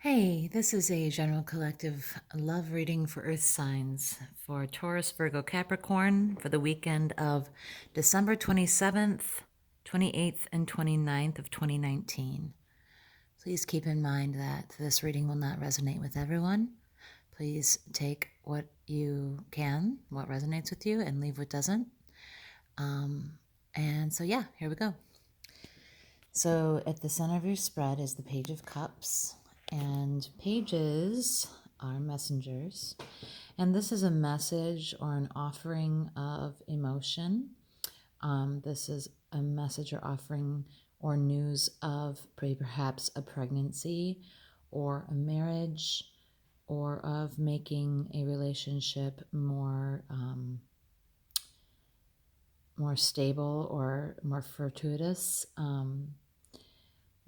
Hey, this is a general collective love reading for Earth signs for Taurus, Virgo, Capricorn for the weekend of December 27th, 28th, and 29th of 2019. Please keep in mind that this reading will not resonate with everyone. Please take what you can, what resonates with you, and leave what doesn't. Yeah, here we go. So at the center of your spread is the Page of Cups, and pages are messengers. And this is a message or an offering of emotion. This is a message or offering or news of perhaps a pregnancy or a marriage or of making a relationship more stable or more fortuitous.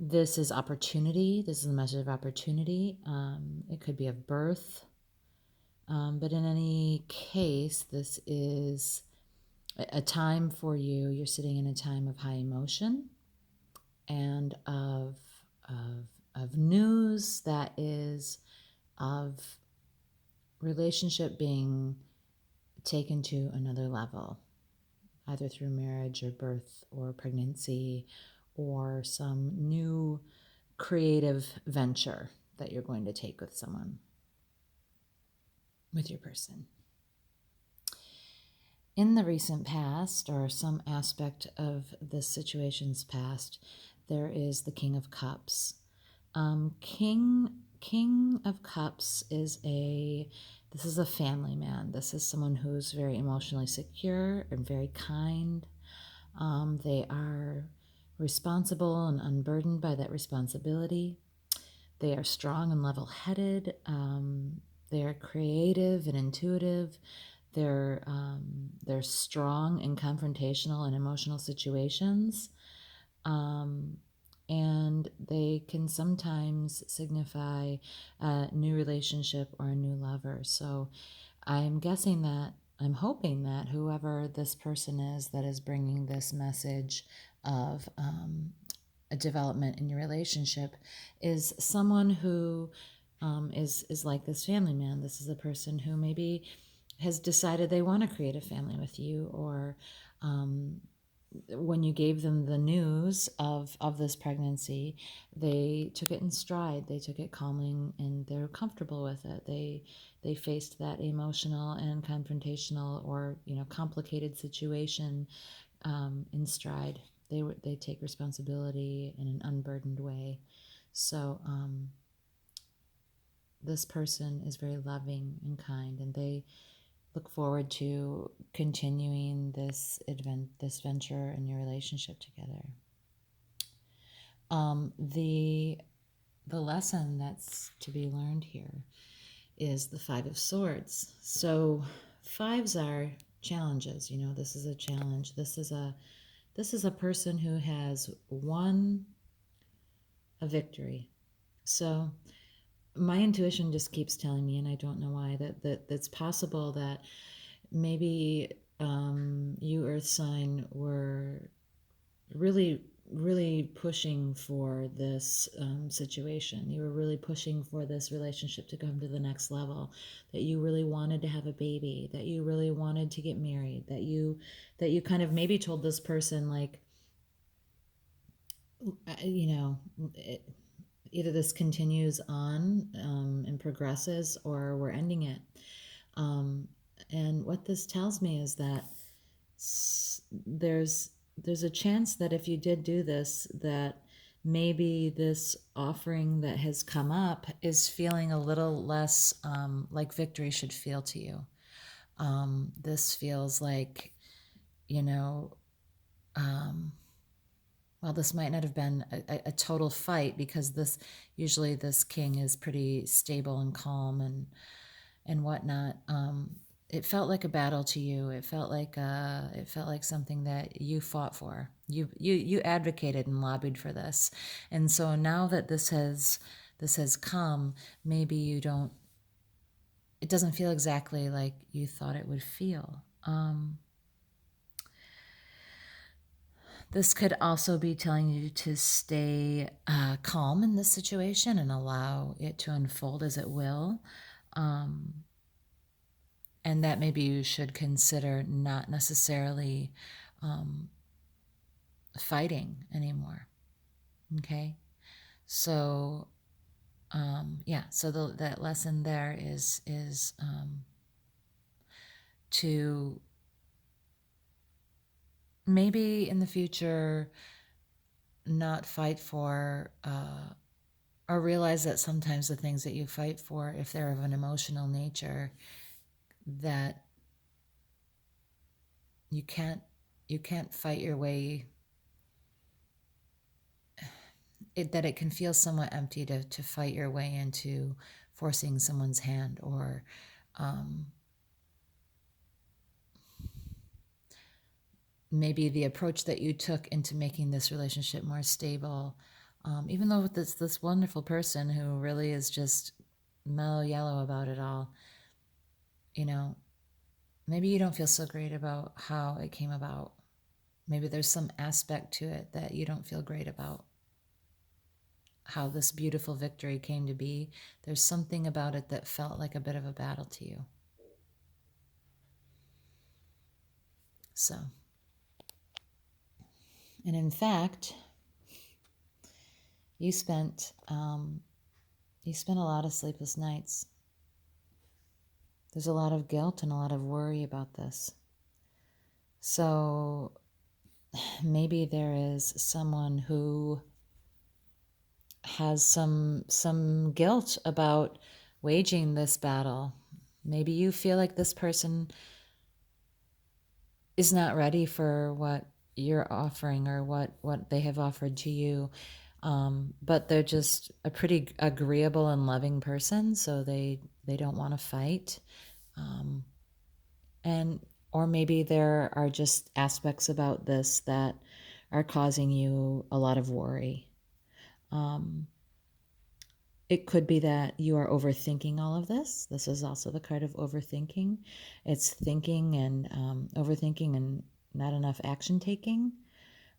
This is opportunity. This is a message of opportunity. It could be of birth. But in any case, this is a time for you. You're sitting in a time of high emotion and of news that is of relationship being taken to another level, either through marriage or birth or pregnancy or some new creative venture that you're going to take with someone, with your person. In the recent past, or some aspect of this situation's past, there is the King of Cups. King of Cups is a family man. This is someone who's very emotionally secure and very kind. They are responsible and unburdened by that responsibility. They are strong and level-headed. They are creative and intuitive. They're strong in confrontational and emotional situations. And they can sometimes signify a new relationship or a new lover. So I'm hoping that whoever this person is that is bringing this message of a development in your relationship is someone who is like this family man. This is a person who maybe has decided they want to create a family with you, or when you gave them the news of this pregnancy, they took it in stride. They took it calmly, and they're comfortable with it. They faced that emotional and confrontational or complicated situation in stride. They take responsibility in an unburdened way. So this person is very loving and kind, and they look forward to continuing this venture in your relationship together. The lesson that's to be learned here is the Five of Swords. So fives are challenges. This is a challenge. This is a person who has won a victory. So my intuition just keeps telling me, and I don't know why, that it's possible that maybe you Earth sign were really, really pushing for this situation. You were really pushing for this relationship to come to the next level, that you really wanted to have a baby, that you really wanted to get married, that you kind of maybe told this person, like, either this continues on and progresses, or we're ending it. And what this tells me is that there's a chance that if you did do this, that maybe this offering that has come up is feeling a little less like victory should feel to you. This feels like, well, this might not have been a total fight, because usually this king is pretty stable and calm and whatnot. It felt like a battle to you. It felt like something that you fought for. You advocated and lobbied for this, and so now that this has come, maybe you don't. It doesn't feel exactly like you thought it would feel. This could also be telling you to stay calm in this situation and allow it to unfold as it will. And that maybe you should consider not necessarily fighting anymore. Okay? So, yeah, so that lesson there is to maybe in the future not fight for or realize that sometimes the things that you fight for, if they're of an emotional nature, that you can't fight your way, that it can feel somewhat empty to fight your way into forcing someone's hand, or maybe the approach that you took into making this relationship more stable, even though with this wonderful person who really is just mellow yellow about it all, you know, maybe you don't feel so great about how it came about. Maybe there's some aspect to it that you don't feel great about, how this beautiful victory came to be. There's something about it that felt like a bit of a battle to you. So, and in fact, you spent a lot of sleepless nights. There's a lot of guilt and a lot of worry about this. So maybe there is someone who has some guilt about waging this battle. Maybe you feel like this person is not ready for what you're offering or what they have offered to you. But they're just a pretty agreeable and loving person, so they don't want to fight. Or maybe there are just aspects about this that are causing you a lot of worry. It could be that you are overthinking all of this. This is also the card of overthinking. It's thinking and overthinking and not enough action taking.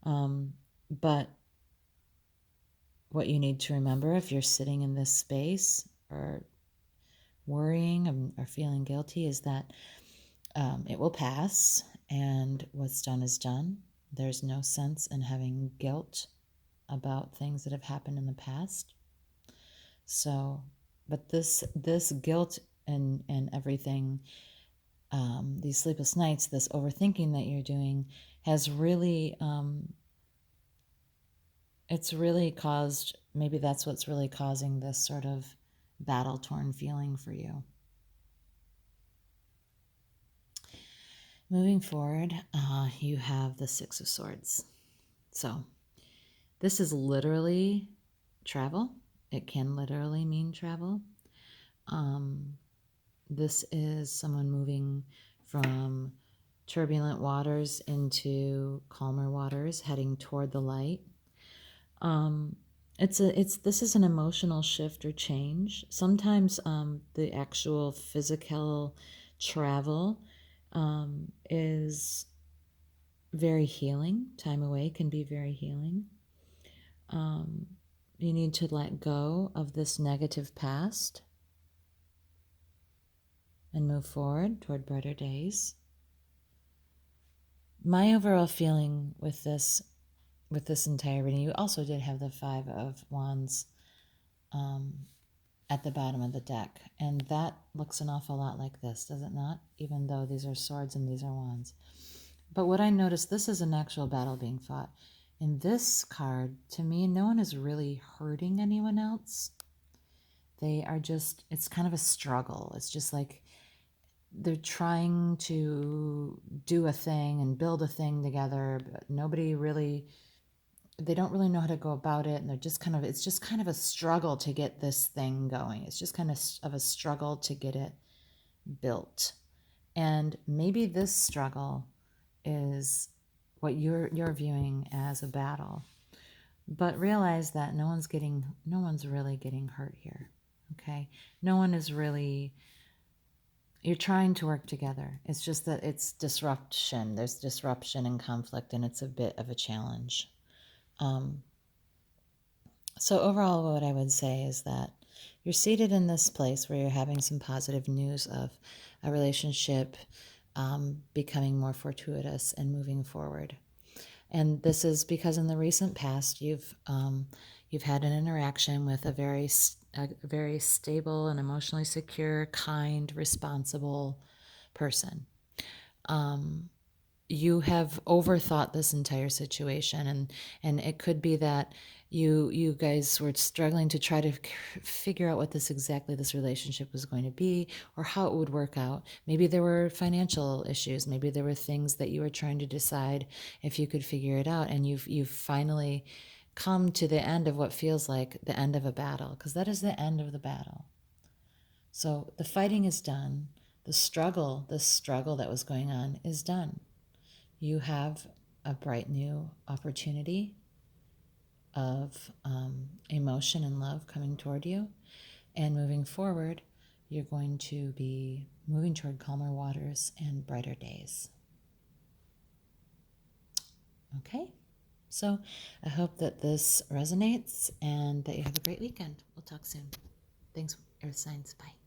But what you need to remember if you're sitting in this space or worrying or feeling guilty is that it will pass, and what's done is done. There's no sense in having guilt about things that have happened in the past. So, but this guilt and everything, these sleepless nights, this overthinking that you're doing has really, it's really caused, maybe that's what's really causing this sort of battle-torn feeling for you. Moving forward, you have the Six of Swords. So this is literally travel. It can literally mean travel. This is someone moving from turbulent waters into calmer waters, heading toward the light. This is an emotional shift or change. Sometimes the actual physical travel is very healing. Time away can be very healing. You need to let go of this negative past and move forward toward brighter days. My overall feeling with this entire reading, you also did have the Five of Wands at the bottom of the deck, and that looks an awful lot like this, does it not? Even though these are swords and these are wands. But what I noticed, this is an actual battle being fought. In this card, to me, no one is really hurting anyone else. They are just, it's kind of a struggle. It's just like they're trying to do a thing and build a thing together, but nobody really, they don't really know how to go about it, and they're just kind of, it's just kind of a struggle to get this thing going. It's just kind of a struggle to get it built. And maybe this struggle is what you're viewing as a battle. But realize that no one's really getting hurt here. Okay? No one is really You're trying to work together. It's just that it's disruption. There's disruption and conflict, and it's a bit of a challenge. So overall, what I would say is that you're seated in this place where you're having some positive news of a relationship becoming more fortuitous and moving forward. And this is because in the recent past, you've had an interaction with a very stable and emotionally secure, kind, responsible person. You have overthought this entire situation, and it could be that you guys were struggling to try to figure out what this relationship was going to be, or how it would work out. Maybe there were financial issues, maybe there were things that you were trying to decide if you could figure it out, and you've finally come to the end of what feels like the end of a battle, because that is the end of the battle. So the fighting is done. The struggle that was going on is done. You have a bright new opportunity of emotion and love coming toward you. And moving forward, you're going to be moving toward calmer waters and brighter days. Okay? So I hope that this resonates and that you have a great weekend. We'll talk soon. Thanks, Earth Signs. Bye.